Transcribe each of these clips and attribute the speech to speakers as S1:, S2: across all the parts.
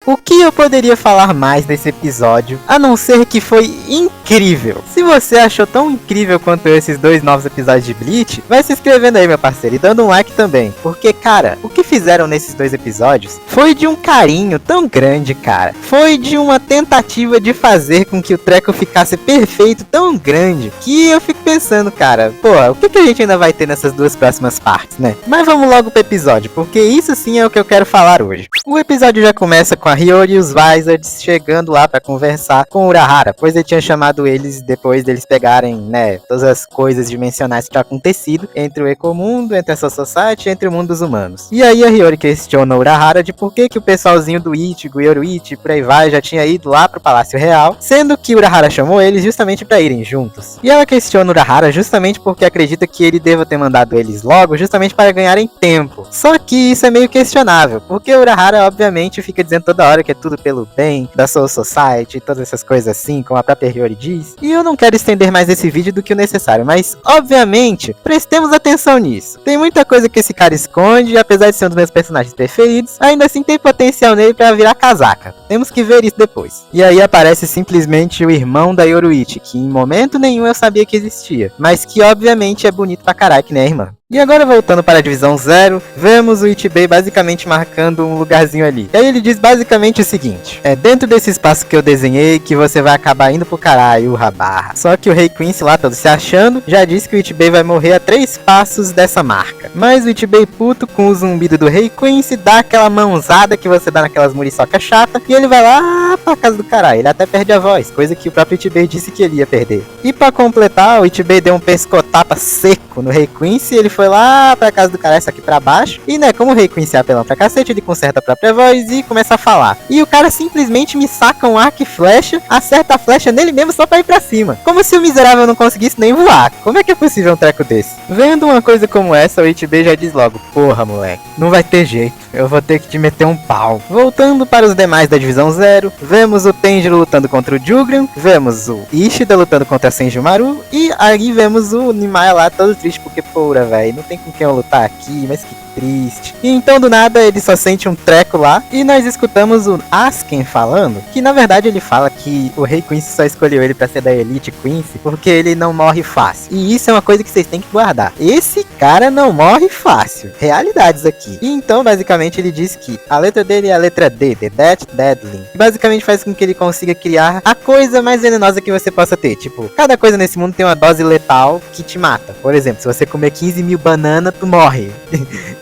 S1: O que eu poderia falar mais nesse episódio, a não ser que foi incrível? Se você achou tão incrível quanto esses 2 novos episódios de Bleach, vai se inscrevendo aí, meu parceiro, e dando um like também. Porque, cara, o que fizeram nesses 2 episódios foi de um carinho tão grande, cara. Foi de uma tentativa de fazer com que o treco ficasse perfeito tão grande, que eu fico pensando, cara, porra, o que a gente ainda vai ter nessas 2 próximas partes, né? Mas vamos logo pro episódio, porque isso sim é o que eu quero falar hoje. O episódio já começa com a Hiyori e os Vizards chegando lá pra conversar com o Urahara, pois ele tinha chamado eles depois deles pegarem, né, todas as coisas dimensionais que tinham acontecido entre o Ecomundo, entre a Soul Society, entre o mundo dos humanos. E aí a Hiyori questiona o Urahara de por que o pessoalzinho do Ichigo, Yoruichi, por aí vai, já tinha ido lá pro Palácio Real, sendo que o Urahara chamou eles justamente pra irem juntos. E ela questiona o Urahara justamente porque acredita que ele deva ter mandado eles logo, justamente para ganharem tempo. Só que isso é meio questionável, porque o Urahara obviamente fica dizendo toda hora que é tudo pelo bem da Soul Society, todas essas coisas assim, como a própria Hiyori diz. E eu não quero estender mais esse vídeo do que o necessário, mas obviamente prestemos atenção nisso. Tem muita coisa que esse cara esconde, e apesar de ser um dos meus personagens preferidos, ainda assim tem potencial nele pra virar casaca. Temos que ver isso depois. E aí aparece simplesmente o irmão da Yoruichi, que em momento nenhum eu sabia que existia, mas que obviamente é bonito pra caralho, que nem a irmã. E agora voltando para a divisão 0, vemos o Ichibei basicamente marcando um lugarzinho ali. E aí ele diz basicamente o seguinte: é dentro desse espaço que eu desenhei que você vai acabar indo pro caralho, Rabarra. Só que o Rei Quincy lá, todo se achando, já disse que o Ichibei vai morrer a 3 passos dessa marca. Mas o Ichibei puto com o zumbido do Rei Quincy dá aquela mãozada que você dá naquelas muriçocas chata e ele vai lá pra casa do caralho. Ele até perde a voz, coisa que o próprio Ichibei disse que ele ia perder. E pra completar, o Ichibei deu um pescotapa seco no Rei Quincy e ele foi lá pra casa do cara, essa aqui pra baixo. E né, como o Rei Quincy é apelão pra cacete, ele conserta a própria voz e começa a falar. E o cara simplesmente me saca um arco e flecha, acerta a flecha nele mesmo só pra ir pra cima. Como se o miserável não conseguisse nem voar. Como é que é possível um treco desse? Vendo uma coisa como essa, o Ichibei já diz logo: porra, moleque, não vai ter jeito, eu vou ter que te meter um pau. Voltando para os demais da divisão 0, vemos o Tanjiro lutando contra o Jugran, vemos o Ishida lutando contra a Senjumaru, e aí vemos o Nimaya lá todo triste porque, porra, velho, não tem com quem eu lutar aqui, mas que triste. E então do nada ele só sente um treco lá e nós escutamos o Asken falando que na verdade ele fala que o Rei Quincy só escolheu ele pra ser da Elite Quincy porque ele não morre fácil. E isso é uma coisa que vocês têm que guardar. Esse cara não morre fácil. Realidades aqui. E então basicamente ele diz que a letra dele é a letra D, The Death Deadly. Que basicamente faz com que ele consiga criar a coisa mais venenosa que você possa ter. Tipo, cada coisa nesse mundo tem uma dose letal que te mata. Por exemplo, se você comer 15 mil bananas, tu morre.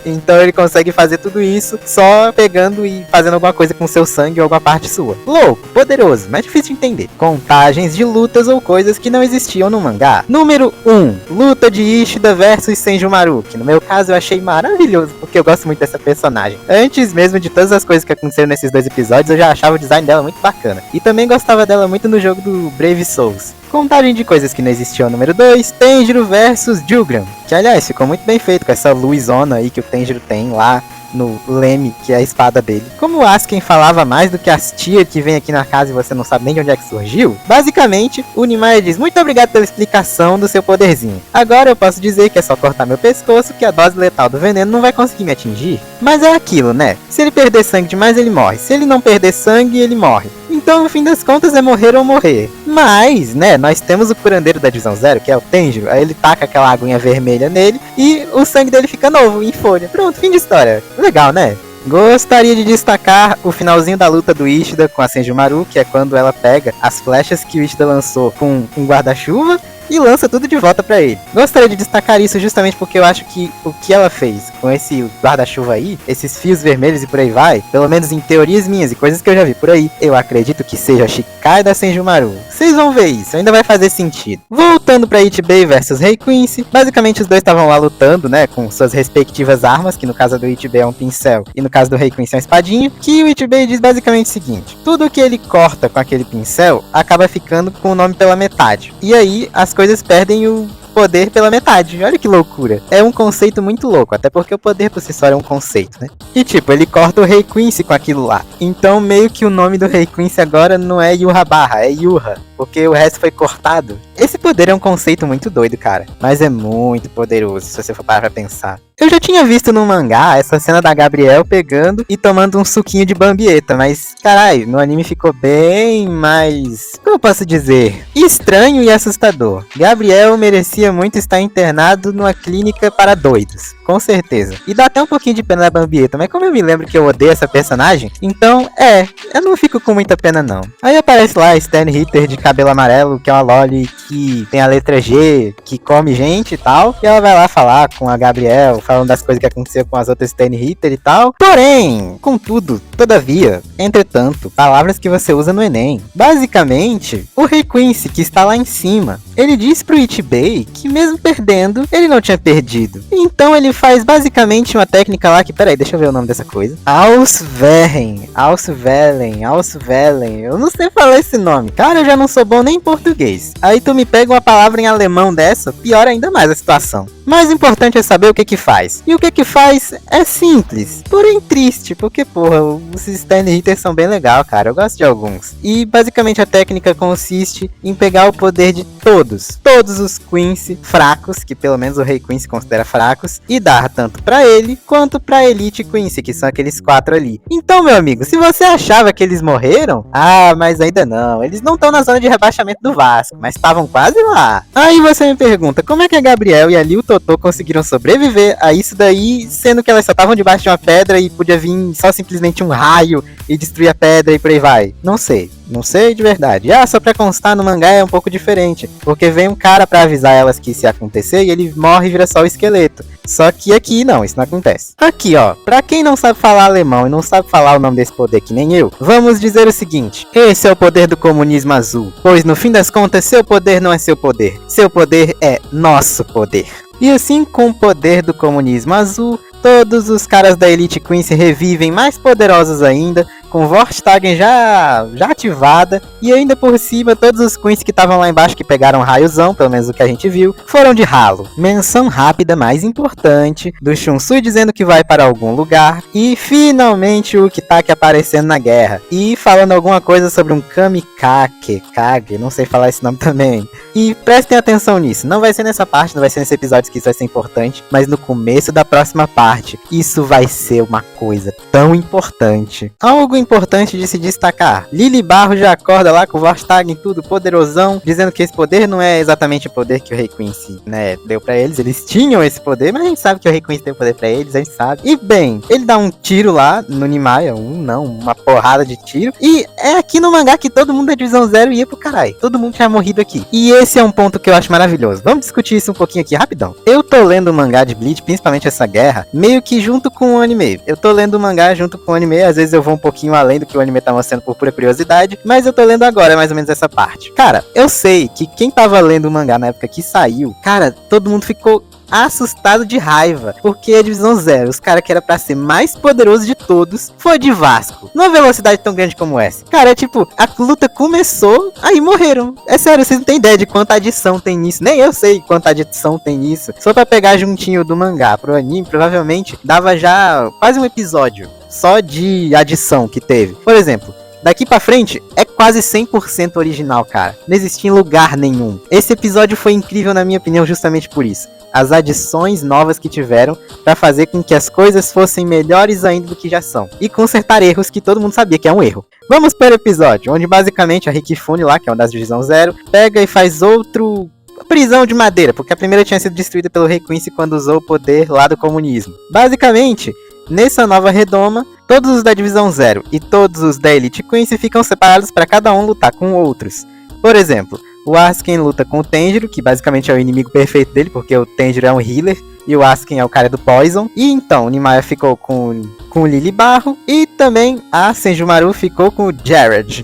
S1: Então ele consegue fazer tudo isso só pegando e fazendo alguma coisa com seu sangue ou alguma parte sua. Louco, poderoso, mas difícil de entender. Contagens de lutas ou coisas que não existiam no mangá. Número 1. Luta de Ishida versus Senjumaru, que no meu caso eu achei maravilhoso, porque eu gosto muito dessa personagem. Antes mesmo de todas as coisas que aconteceram nesses 2 episódios, eu já achava o design dela muito bacana. E também gostava dela muito no jogo do Brave Souls. Contagem de coisas que não existiam. Número 2, Tanjiro versus Jugran, que aliás ficou muito bem feito com essa luzona aí que o Tanjiro tem lá no leme, que é a espada dele. Como o Asken falava mais do que as tias que vem aqui na casa e você não sabe nem de onde é que surgiu, basicamente o Nimaya diz: muito obrigado pela explicação do seu poderzinho. Agora eu posso dizer que é só cortar meu pescoço que a dose letal do veneno não vai conseguir me atingir. Mas é aquilo, né? Se ele perder sangue demais, ele morre. Se ele não perder sangue, ele morre. Então, no fim das contas, é morrer ou morrer. Mas, né, nós temos o curandeiro da divisão 0, que é o Tanjiro. Aí ele taca aquela aguinha vermelha nele e o sangue dele fica novo, em folha. Pronto, fim de história. Legal, né? Gostaria de destacar o finalzinho da luta do Ishida com a Senjumaru, que é quando ela pega as flechas que o Ishida lançou com um guarda-chuva e lança tudo de volta pra ele. Gostaria de destacar isso justamente porque eu acho que o que ela fez com esse guarda-chuva aí, esses fios vermelhos e por aí vai, pelo menos em teorias minhas e coisas que eu já vi por aí, eu acredito que seja a Shikai da Senjumaru. Vocês vão ver isso, ainda vai fazer sentido. Voltando pra Ichibei versus Rei Quincy, basicamente os dois estavam lá lutando, né, com suas respectivas armas, que no caso do Ichibei é um pincel e no caso do Rei Quincy é uma espadinha, que o Ichibei diz basicamente o seguinte: tudo que ele corta com aquele pincel acaba ficando com o nome pela metade. E aí as coisas perdem o poder pela metade. Olha que loucura. É um conceito muito louco, até porque o poder por si só é um conceito, né? E tipo, ele corta o Rei Quincy com aquilo lá. Então meio que o nome do Rei Quincy agora não é Yurrabarra, é Yurra. porque o resto foi cortado. Esse poder é um conceito muito doido, cara, mas é muito poderoso se você for parar pra pensar. Eu já tinha visto no mangá essa cena da Gabrielle pegando e tomando um suquinho de bambieta, mas, caralho, no anime ficou bem mais... como eu posso dizer? Estranho e assustador. Gabrielle merecia muito estar internado numa clínica para doidos, com certeza. E dá até um pouquinho de pena da bambieta, mas como eu me lembro que eu odeio essa personagem, então, eu não fico com muita pena não. Aí aparece lá a Stan Ritter de cabelo amarelo, que é uma loli que tem a letra G, que come gente e tal, e ela vai lá falar com a Gabrielle, falando das coisas que aconteceram com as outras Stan Ritter e tal. Porém, contudo, todavia, entretanto, palavras que você usa no Enem. Basicamente, o Rei Quincy, que está lá em cima, ele diz pro Ichibei que mesmo perdendo, ele não tinha perdido. Então ele faz basicamente uma técnica lá que, peraí, deixa eu ver o nome dessa coisa. Auswellen, eu não sei falar esse nome. Cara, eu já não sou bom nem em português. Aí tu me pega uma palavra em alemão dessa, piora ainda mais a situação. Mais importante é saber o que faz. E o que faz é simples, porém triste, porque, porra, os Stan Ritter são bem legal, cara, eu gosto de alguns. E basicamente a técnica consiste em pegar o poder de todos os Quincy fracos, que pelo menos o Rei Quincy considera fracos, e dar tanto pra ele quanto pra Elite Quincy, que são aqueles 4 ali. Então, meu amigo, se você achava que eles morreram, mas ainda não, eles não estão na zona de rebaixamento do Vasco, mas estavam quase lá. Aí você me pergunta, como é que a Gabrielle e ali o Totô conseguiram sobreviver a isso daí, sendo que elas só estavam debaixo de uma pedra e podia vir só simplesmente um raio e destruir a pedra e por aí vai? Não sei de verdade. Só pra constar, no mangá é um pouco diferente, porque vem um cara pra avisar elas que isso ia acontecer e ele morre e vira só o esqueleto. Só que aqui não, isso não acontece. Aqui, ó, pra quem não sabe falar alemão e não sabe falar o nome desse poder que nem eu, vamos dizer o seguinte: esse é o poder do comunismo azul, pois no fim das contas seu poder não é seu poder é nosso poder. E assim, com o poder do comunismo azul, todos os caras da Elite Quincy revivem mais poderosos ainda, com Vorstagen já ativada, e ainda por cima todos os Quincy que estavam lá embaixo que pegaram raiozão, pelo menos o que a gente viu, foram de ralo. Menção rápida mais importante do Shunsui dizendo que vai para algum lugar, e finalmente o Kitaki aparecendo na guerra, e falando alguma coisa sobre um Kamikake, não sei falar esse nome também. E prestem atenção nisso, não vai ser nessa parte, não vai ser nesse episódio que isso vai ser importante, mas no começo da próxima parte, isso vai ser uma coisa tão importante. Algo importante de se destacar: Lily Barro já acorda lá com o Vorstagen tudo poderosão, dizendo que esse poder não é exatamente o poder que o Rei Quincy, né, deu pra eles tinham esse poder, mas a gente sabe que o Rei Quincy deu poder pra eles, a gente sabe. E bem, ele dá um tiro lá no Nimaya, uma porrada de tiro, e é aqui no mangá que todo mundo da divisão 0 ia pro caralho, todo mundo tinha morrido aqui. E esse é um ponto que eu acho maravilhoso. Vamos discutir isso um pouquinho aqui rapidão. Eu tô lendo o mangá de Bleach, principalmente essa guerra, meio que junto com o anime. Eu tô lendo o mangá junto com o anime, às vezes eu vou um pouquinho além do que o anime tá mostrando por pura curiosidade, mas eu tô lendo agora mais ou menos essa parte. Cara, eu sei que quem tava lendo o mangá na época que saiu, cara, todo mundo ficou assustado de raiva, porque a divisão 0, os caras que era pra ser mais poderoso de todos, foi de Vasco, numa velocidade tão grande como essa. Cara, tipo, a luta começou, aí morreram. É sério, vocês não tem ideia de quanta adição tem nisso, nem eu sei quanta adição tem nisso. Só pra pegar juntinho do mangá pro anime, provavelmente dava já quase um episódio só de adição que teve. Por exemplo, daqui pra frente é quase 100% original, cara. Não existia em lugar nenhum. Esse episódio foi incrível na minha opinião justamente por isso. As adições novas que tiveram pra fazer com que as coisas fossem melhores ainda do que já são. E consertar erros que todo mundo sabia que é um erro. Vamos para o episódio, onde basicamente a Rikifune lá, que é uma das divisão 0, pega e faz outro prisão de madeira, porque a primeira tinha sido destruída pelo Rei Quincy quando usou o poder lá do comunismo. Basicamente, nessa nova redoma, todos os da divisão 0 e todos os da Elite Quincy ficam separados para cada um lutar com outros. Por exemplo, o Asuken luta com o Tanjiro, que basicamente é o inimigo perfeito dele, porque o Tanjiro é um healer e o Asuken é o cara do Poison. E então, o Nimaya ficou com o Lily Barro e também a Senjumaru ficou com o Jared.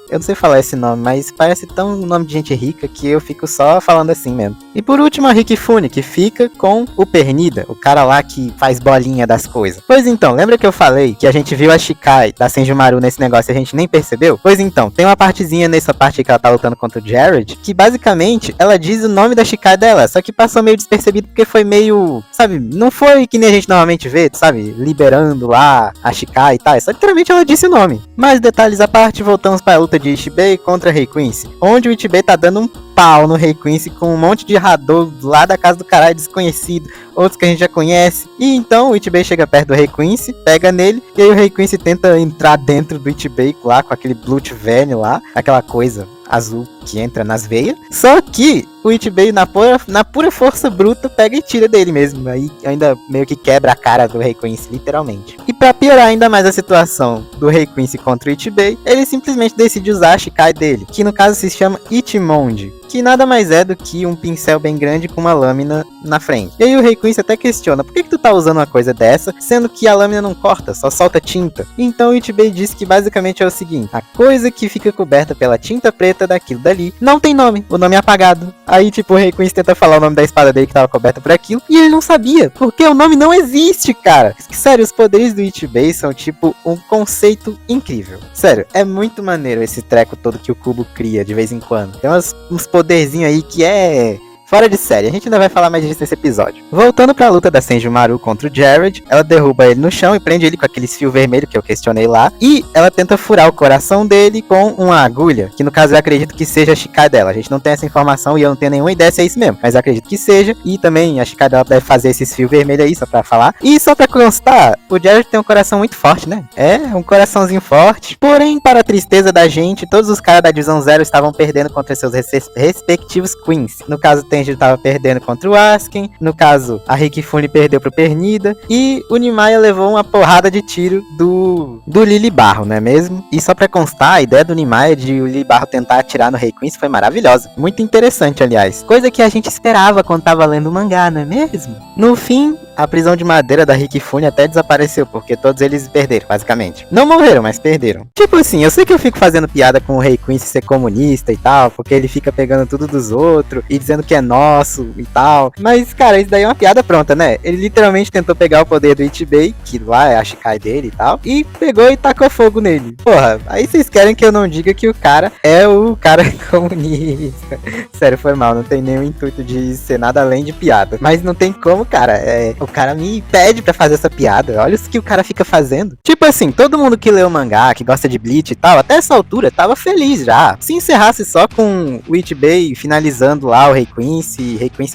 S1: Eu não sei falar esse nome, mas parece tão um nome de gente rica que eu fico só falando assim mesmo. E por último, a Rikifune, que fica com o Pernida, o cara lá que faz bolinha das coisas. Pois então, lembra que eu falei que a gente viu a Shikai da Senjumaru nesse negócio e a gente nem percebeu? Pois então, tem uma partezinha nessa parte que ela tá lutando contra o Jared, que basicamente ela diz o nome da Shikai dela, só que passou meio despercebido porque foi foi meio, sabe, não foi que nem a gente normalmente vê, sabe, liberando lá a Shikai e tal, só literalmente ela disse o nome. Mas detalhes à parte, voltamos para a luta de Ichibei contra Rei Quincy, onde o Ichibei tá dando um pau no Rei Quincy com um monte de Hadou lá da casa do caralho desconhecido, outros que a gente já conhece. E então o Ichibei chega perto do Rei Quincy, pega nele, e aí o Rei Quincy tenta entrar dentro do Ichibei lá com aquele Blood Venom lá, aquela coisa azul que entra nas veias. Só que o Ichibei, na pura força bruta, pega e tira dele mesmo. Aí ainda meio que quebra a cara do Rei Quincy, literalmente. E pra piorar ainda mais a situação do Rei Quincy contra o Ichibei, ele simplesmente decide usar a Shikai dele, que no caso se chama Ichimonji, que nada mais é do que um pincel bem grande com uma lâmina na frente. E aí o Rei Quincy até questiona, por que tu tá usando uma coisa dessa, sendo que a lâmina não corta, só solta tinta? Então o Ichibei diz que basicamente é o seguinte, a coisa que fica coberta pela tinta preta daquilo dali não tem nome, o nome é apagado. Aí tipo o Rei Quincy tenta falar o nome da espada dele que tava coberta por aquilo, e ele não sabia, porque o nome não existe, cara. Sério, os poderes do Ichibei são tipo um conceito incrível. Sério, é muito maneiro esse treco todo que o Kubo cria de vez em quando. Tem uns poderzinho aí que é fora de série, a gente ainda vai falar mais disso nesse episódio. Voltando pra luta da Senjumaru contra o Jared, ela derruba ele no chão e prende ele com aqueles fios vermelhos que eu questionei lá. E ela tenta furar o coração dele com uma agulha, que no caso eu acredito que seja a Shikai dela. A gente não tem essa informação e eu não tenho nenhuma ideia se é isso mesmo, mas eu acredito que seja. E também a Shikai dela deve fazer esses fios vermelhos aí, só pra falar. E só pra constar, o Jared tem um coração muito forte, né? É, um coraçãozinho forte. Porém, para a tristeza da gente, todos os caras da Divisão Zero estavam perdendo contra seus respectivos Queens. No caso, tem Tenji tava perdendo contra o Asken. No caso, a Rikifune perdeu pro Pernida. E o Nimaya levou uma porrada de tiro do Lily Barro, não é mesmo? E só pra constar, a ideia do Nimaya de o Lily Barro tentar atirar no Rei Quincy foi maravilhosa. Muito interessante, aliás. Coisa que a gente esperava quando tava lendo o mangá, não é mesmo? No fim, a prisão de madeira da Rikifune até desapareceu, porque todos eles perderam, basicamente. Não morreram, mas perderam. Tipo assim, eu sei que eu fico fazendo piada com o Rei Quincy ser comunista e tal, porque ele fica pegando tudo dos outros e dizendo que é nosso e tal. Mas, cara, isso daí é uma piada pronta, né? Ele literalmente tentou pegar o poder do Ichibei, que lá é a Shikai dele e tal, e pegou e tacou fogo nele. Porra, aí vocês querem que eu não diga que o cara é o cara comunista. Sério, foi mal, não tem nenhum intuito de ser nada além de piada. Mas não tem como, cara, o cara me pede pra fazer essa piada. Olha o que o cara fica fazendo. Tipo assim, todo mundo que lê o mangá, que gosta de Bleach e tal, até essa altura tava feliz já. Se encerrasse só com o Ichibei finalizando lá o Rei Quincy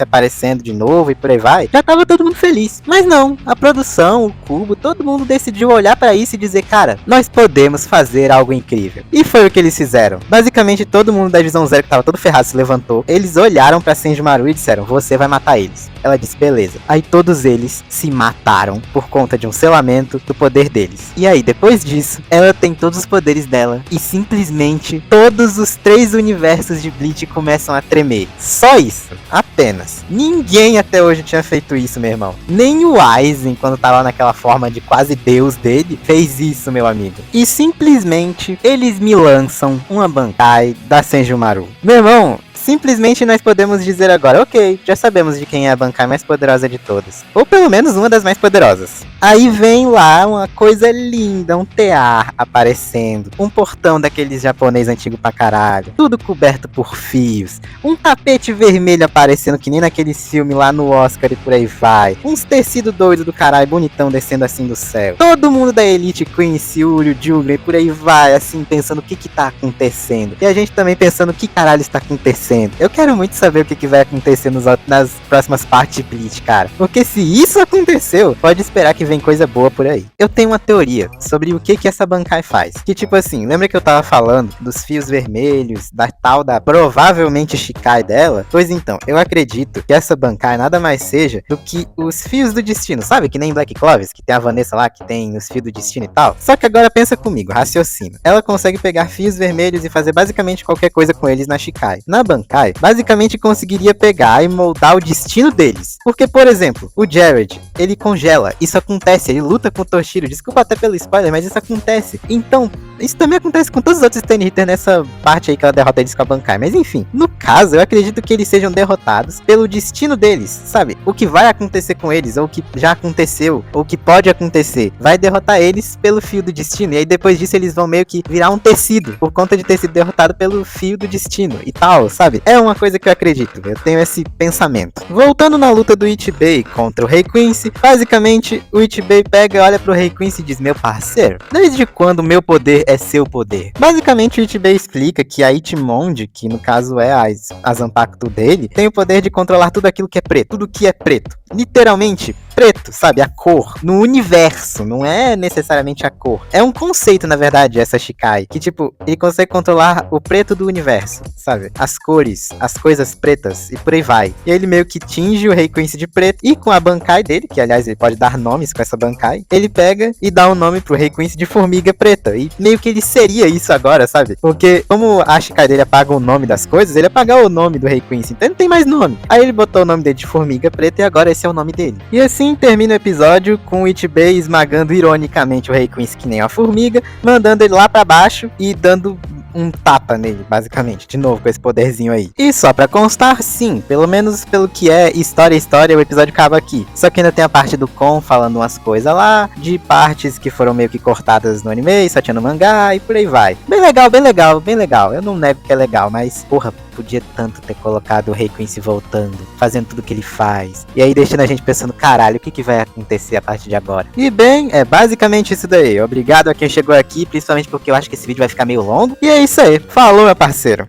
S1: aparecendo de novo e por aí vai, já tava todo mundo feliz. Mas não, a produção, o Kubo, todo mundo decidiu olhar pra isso e dizer, cara, nós podemos fazer algo incrível. E foi o que eles fizeram. Basicamente todo mundo da Divisão Zero que tava todo ferrado se levantou. Eles olharam pra Senjumaru e disseram, você vai matar eles. Ela disse, beleza. Aí todos eles se mataram por conta de um selamento do poder deles. E aí, depois disso, ela tem todos os poderes dela e simplesmente todos os 3 universos de Bleach começam a tremer. Só isso, apenas. Ninguém até hoje tinha feito isso, meu irmão. Nem o Aizen, quando tava naquela forma de quase deus dele, fez isso, meu amigo. E simplesmente eles me lançam uma Bankai da Senjumaru. Meu irmão, simplesmente nós podemos dizer agora, ok, já sabemos de quem é a Bankai mais poderosa de todas. Ou pelo menos uma das mais poderosas. Aí vem lá uma coisa linda, um tear aparecendo. Um portão daqueles japonês antigo pra caralho. Tudo coberto por fios. Um tapete vermelho aparecendo que nem naqueles filmes lá no Oscar e por aí vai. Uns tecidos doidos do caralho, bonitão descendo assim do céu. Todo mundo da Elite conhece o Jugler e por aí vai, assim, pensando o que tá acontecendo. E a gente também pensando o que caralho está acontecendo. Eu quero muito saber o que vai acontecer nas próximas partes de Bleach, cara. Porque se isso aconteceu, pode esperar que vem coisa boa por aí. Eu tenho uma teoria sobre o que essa Bankai faz. Que tipo assim, lembra que eu tava falando dos fios vermelhos, da tal da provavelmente Shikai dela? Pois então, eu acredito que essa Bankai nada mais seja do que os fios do destino. Sabe que nem Black Clovis, que tem a Vanessa lá, que tem os fios do destino e tal? Só que agora pensa comigo, raciocina. Ela consegue pegar fios vermelhos e fazer basicamente qualquer coisa com eles na Shikai. Na Bankai, basicamente conseguiria pegar e moldar o destino deles. Porque, por exemplo, o Jared, ele congela. Isso acontece, ele luta com o Toshiro. Desculpa até pelo spoiler, mas isso acontece. Então, Isso também acontece com todos os outros Stand Hitter nessa parte aí que ela derrota eles com a Bankai. Mas enfim, no caso, eu acredito que eles sejam derrotados pelo destino deles, sabe? O que vai acontecer com eles, ou o que já aconteceu, ou o que pode acontecer, vai derrotar eles pelo fio do destino. E aí depois disso eles vão meio que virar um tecido, por conta de ter sido derrotado pelo fio do destino e tal, sabe? É uma coisa que eu acredito, eu tenho esse pensamento. Voltando na luta do Ichibei contra o Rei Quincy, basicamente o Ichibei pega, olha pro Rei Quincy e diz: meu parceiro, desde quando meu poder é seu poder? Basicamente o Ichibei explica que a Ichimonde, que no caso é a Zanpakuto dele, tem o poder de controlar tudo aquilo que é preto, tudo que é preto, literalmente preto, sabe? A cor, no universo, não é necessariamente a cor. É um conceito, na verdade, essa Shikai, que tipo, ele consegue controlar o preto do universo, sabe? As cores, as coisas pretas e por aí vai. E ele meio que tinge o Rei Quincy de preto e com a Bankai dele, que aliás ele pode dar nomes com essa Bankai, ele pega e dá um nome pro Rei Quincy de Formiga Preta. E meio que ele seria isso agora, sabe? Porque como a Shikai dele apaga o nome das coisas, ele apagou o nome do Rei Quincy, então ele não tem mais nome. Aí ele botou o nome dele de Formiga Preta e agora esse é o nome dele. E assim termina o episódio com o Ichibei esmagando ironicamente o Rei Quincy que nem uma formiga, mandando ele lá pra baixo e dando um tapa nele, basicamente, de novo com esse poderzinho aí. E só pra constar, sim, pelo menos pelo que é história, o episódio acaba aqui. Só que ainda tem a parte do Kon falando umas coisas lá, de partes que foram meio que cortadas no anime, só tinha no mangá e por aí vai. Bem legal, bem legal, bem legal. Eu não nego que é legal, mas porra, podia tanto ter colocado o Rei Quincy voltando, fazendo tudo que ele faz. E aí deixando a gente pensando, caralho, o que vai acontecer a partir de agora? E bem, é basicamente isso daí. Obrigado a quem chegou aqui, principalmente porque eu acho que esse vídeo vai ficar meio longo. E é isso aí. Falou, meu parceiro.